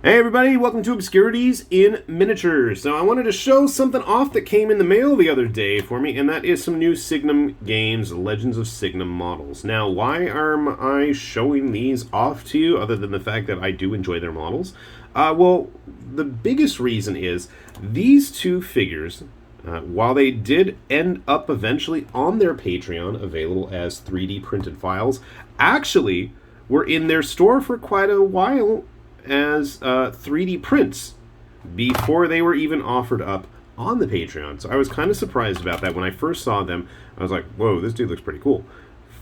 Hey everybody, welcome to Obscurities in Miniatures. So I wanted to show something off that came in the mail the other day for me, and that is some new Signum Games Legends of Signum models. Now, why am I showing these off to you, other than the fact that I do enjoy their models? Well, the biggest reason is these two figures, while they did end up eventually on their Patreon, available as 3D printed files, actually were in their store for quite a while as 3D prints before they were even offered up on the Patreon. So I was kind of surprised about that. When I first saw them, I was like, whoa, this dude looks pretty cool.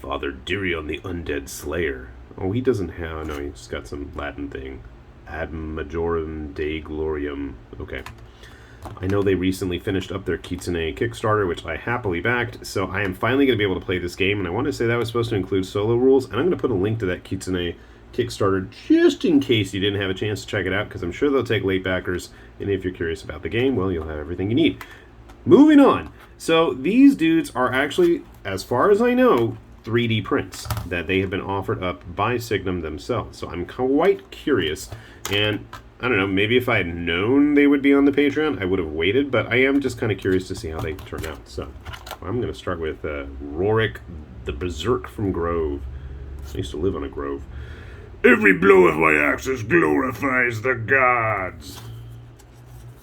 Father Dirion the Undead Slayer. Oh, he doesn't have... No, he's got some Latin thing. Ad Majorem Dei Gloriam. Okay. I know they recently finished up their Kitsune Kickstarter, which I happily backed, so I am finally going to be able to play this game, and I want to say that was supposed to include solo rules, and I'm going to put a link to that Kitsune Kickstarter just in case you didn't have a chance to check it out, because I'm sure they'll take late backers, and if you're curious about the game, well, you'll have everything you need. Moving on. So these dudes are actually, as far as I know, 3D prints that they have been offered up by Signum themselves. So I'm quite curious, and I don't know, maybe if I had known they would be on the Patreon, I would have waited, but I am just kind of curious to see how they turn out. So I'm going to start with Rorick the Berserk from Grove. I used to live on a grove. Every blow of my axes glorifies the gods.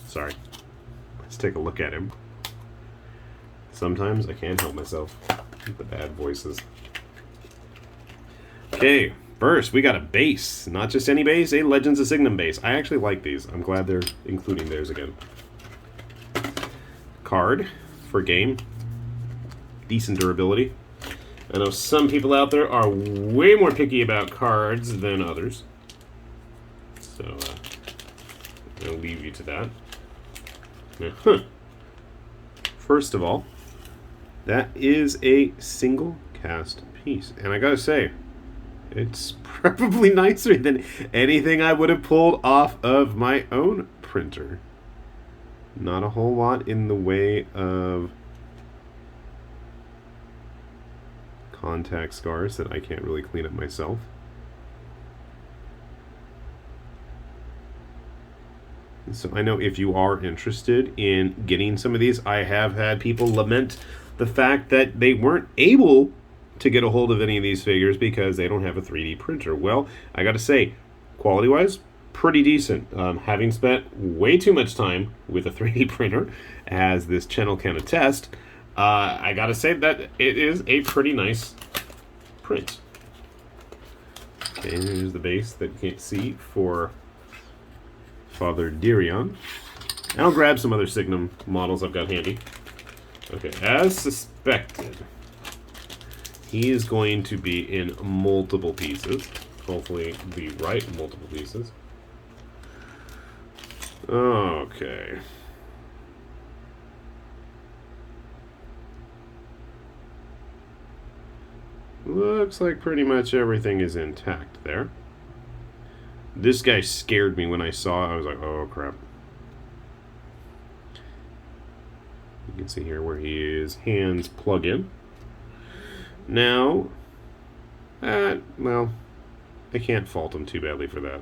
Sorry. Let's take a look at him. Sometimes I can't help myself with the bad voices. Okay, first we got a base. Not just any base, a Legends of Signum base. I actually like these. I'm glad they're including theirs again. Card for game. Decent durability. I know some people out there are way more picky about cards than others. So, I'll leave you to that. Now, first of all, that is a single cast piece. And I gotta say, it's probably nicer than anything I would have pulled off of my own printer. Not a whole lot in the way of contact scars that I can't really clean up myself. So I know if you are interested in getting some of these, I have had people lament the fact that they weren't able to get a hold of any of these figures because they don't have a 3D printer. Well, I gotta say, quality-wise, pretty decent. Having spent way too much time with a 3D printer, as this channel can attest, I gotta say that it is a pretty nice print. Okay, here's the base that you can't see for Father Dirion. And I'll grab some other Signum models I've got handy. Okay, as suspected, he is going to be in multiple pieces. Hopefully the right multiple pieces. Okay. Looks like pretty much everything is intact there. This guy scared me when I saw it. I was like, oh crap. You can see here where his hands plug in. Now, well, I can't fault him too badly for that.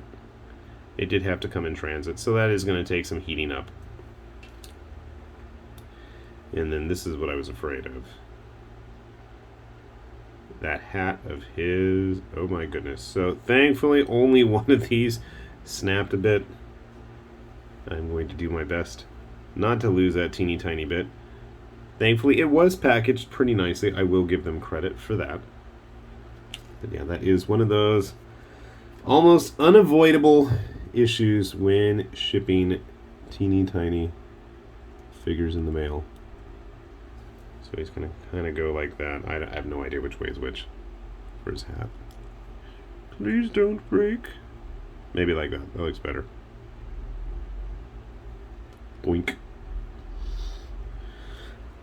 It did have to come in transit, so that is going to take some heating up. And then this is what I was afraid of. That hat of his, oh my goodness. So thankfully only one of these snapped a bit. I'm going to do my best not to lose that teeny tiny bit. Thankfully it was packaged pretty nicely. I will give them credit for that. But yeah, that is one of those almost unavoidable issues when shipping teeny tiny figures in the mail. So he's going to kind of go like that. I have no idea which way is which for his hat. Please don't break. Maybe like that. That looks better. Boink.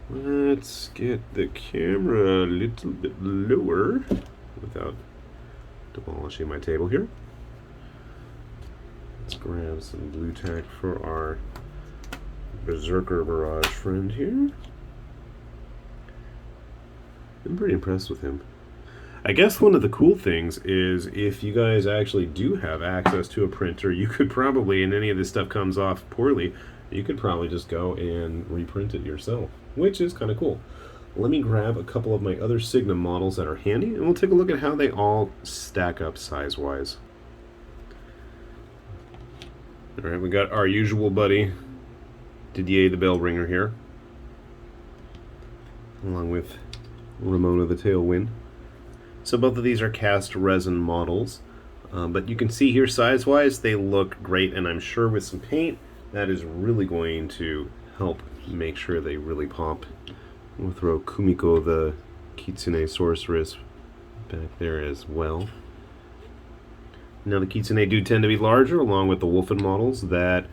Let's get the camera a little bit lower without demolishing my table here. Let's grab some blue tack for our Berserker Barrage friend here. I'm pretty impressed with him. I guess one of the cool things is if you guys actually do have access to a printer, you could probably, and any of this stuff comes off poorly, you could probably just go and reprint it yourself, which is kind of cool. Let me grab a couple of my other Signum models that are handy, and we'll take a look at how they all stack up size-wise. Alright, we got our usual buddy, Didier the Bell Ringer here, along with Ramona the Tailwind. So both of these are cast resin models, but you can see here size-wise they look great, and I'm sure with some paint that is really going to help make sure they really pop. We'll throw Kumiko the Kitsune Sorceress back there as well. Now the Kitsune do tend to be larger, along with the Wolfen models that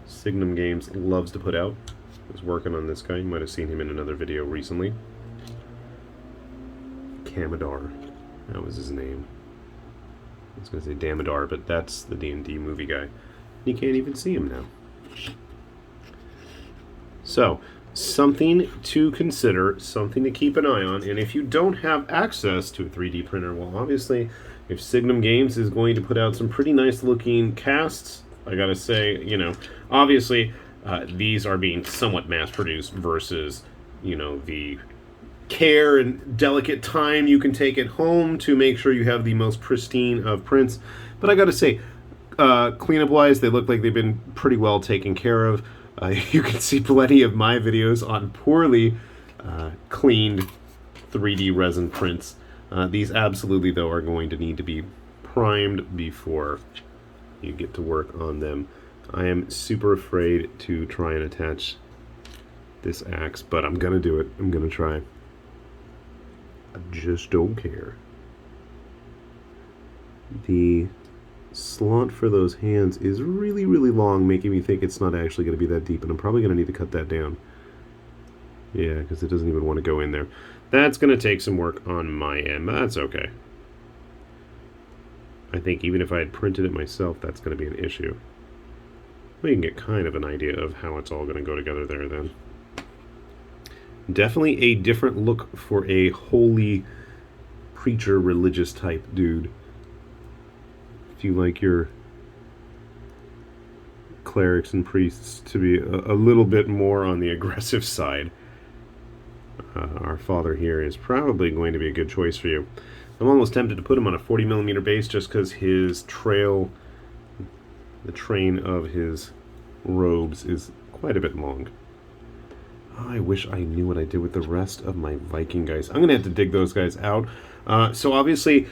Signum Games loves to put out. I was working on this guy, you might have seen him in another video recently. Kamadar, that was his name. I was going to say Damodar, but that's the D&D movie guy. You can't even see him now. So, something to consider, something to keep an eye on, and if you don't have access to a 3D printer, well, obviously, if Signum Games is going to put out some pretty nice looking casts, I gotta say, you know, obviously, these are being somewhat mass-produced versus, you know, the care and delicate time you can take at home to make sure you have the most pristine of prints. But I gotta say, cleanup wise, they look like they've been pretty well taken care of. You can see plenty of my videos on poorly cleaned 3D resin prints. These absolutely, though, are going to need to be primed before you get to work on them. I am super afraid to try and attach this axe, but I'm gonna do it. I'm gonna try. I just don't care. The slot for those hands is really, really long, making me think it's not actually going to be that deep, and I'm probably going to need to cut that down. Yeah, because it doesn't even want to go in there. That's going to take some work on my end, but that's okay. I think even if I had printed it myself, that's going to be an issue. We can get kind of an idea of how it's all going to go together there then. Definitely a different look for a holy preacher religious type dude. If you like your clerics and priests to be a little bit more on the aggressive side, our father here is probably going to be a good choice for you. I'm almost tempted to put him on a 40mm base just because his trail, the train of his robes, is quite a bit long. I wish I knew what I did with the rest of my Viking guys. I'm going to have to dig those guys out. So obviously,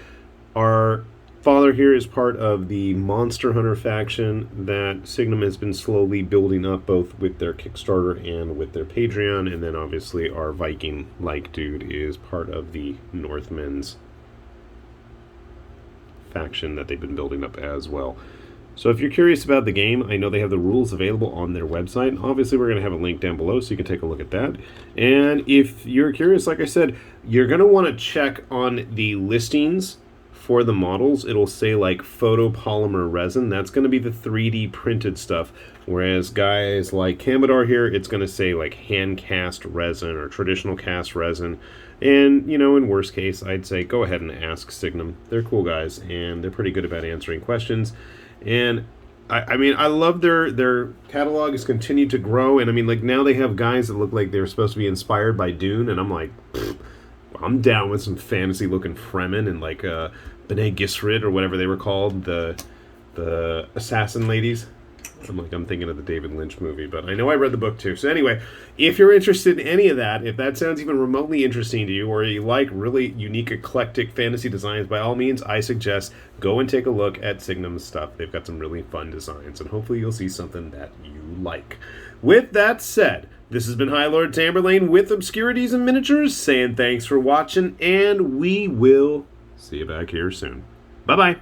our father here is part of the Monster Hunter faction that Signum has been slowly building up, both with their Kickstarter and with their Patreon. And then obviously our Viking-like dude is part of the Northmen's faction that they've been building up as well. So if you're curious about the game, I know they have the rules available on their website. Obviously, we're going to have a link down below so you can take a look at that. And if you're curious, like I said, you're going to want to check on the listings for the models. It'll say like photopolymer resin. That's going to be the 3D printed stuff. Whereas guys like Kamadar here, it's going to say like hand cast resin or traditional cast resin. And, you know, in worst case, I'd say go ahead and ask Signum. They're cool guys, and they're pretty good about answering questions. And I mean, I love their catalog has continued to grow, and I mean, like, now they have guys that look like they're supposed to be inspired by Dune, and I'm like, I'm down with some fantasy looking Fremen and like Bene Gesserit or whatever they were called, the assassin ladies. I'm thinking of the David Lynch movie, but I know I read the book too. So anyway, if you're interested in any of that, if that sounds even remotely interesting to you, or you like really unique, eclectic fantasy designs, by all means, I suggest go and take a look at Signum's stuff. They've got some really fun designs, and hopefully you'll see something that you like. With that said, this has been High Lord Tamberlane with Obscurities and Miniatures, saying thanks for watching, and we will see you back here soon. Bye-bye.